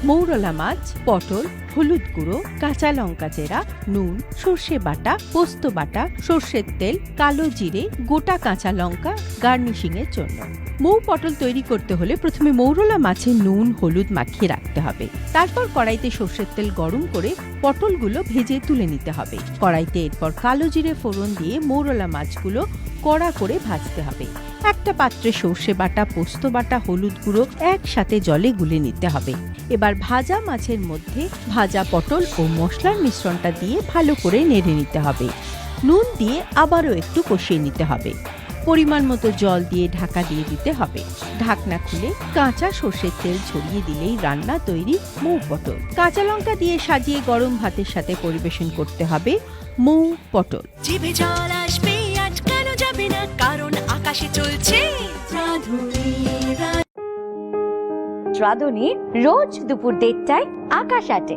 মৌরলা মাছ, পটল, হলুদ গুঁড়ো, কাঁচা লঙ্কা চেরা, নুন, সর্ষে বাটা, পোস্ত বাটা, সর্ষের তেল, কালো জিরে, গোটা কাঁচা লঙ্কা গার্নিশিং এর জন্য। মৌ পটল তৈরি করতে হলে প্রথমে মৌরলা মাছে নুন হলুদ মাখিয়ে রাখতে হবে। তারপর কড়াইতে সর্ষের তেল গরম করে পটলগুলো ভেজে তুলে নিতে হবে। কড়াইতে এরপর কালো জিরে ফোড়ন দিয়ে মৌরলা মাছগুলো কড়া করে ভাজতে হবে। একটা পাত্রে সর্ষে বাটা, পোস্ত বাটা, হলুদ গুঁড়ো একসাথে জলে গুলে নিতে হবে। এবার ভাজা মাছের মধ্যে ভাজা পটল ও মশলার মিশ্রণটা দিয়ে ভালো করে নেড়ে নিতে হবে। নুন দিয়ে আবারও একটু কষিয়ে নিতে হবে। পরিমাণ মতো জল দিয়ে ঢাকা দিয়ে দিতে হবে। ঢাকনা খুলে কাঁচা সর্ষের তেল ছড়িয়ে দিলেই রান্না তৈরি মৌ পটল। কাঁচা লঙ্কা দিয়ে সাজিয়ে গরম ভাতের সাথে পরিবেশন করতে হবে মৌ পটল। জিভে জল আসবে, আটকানো যাবে না, কারণ আকাশে চলছে রাঁধুনি রোজ দুপুর 1:30টায় আকাশ আটে।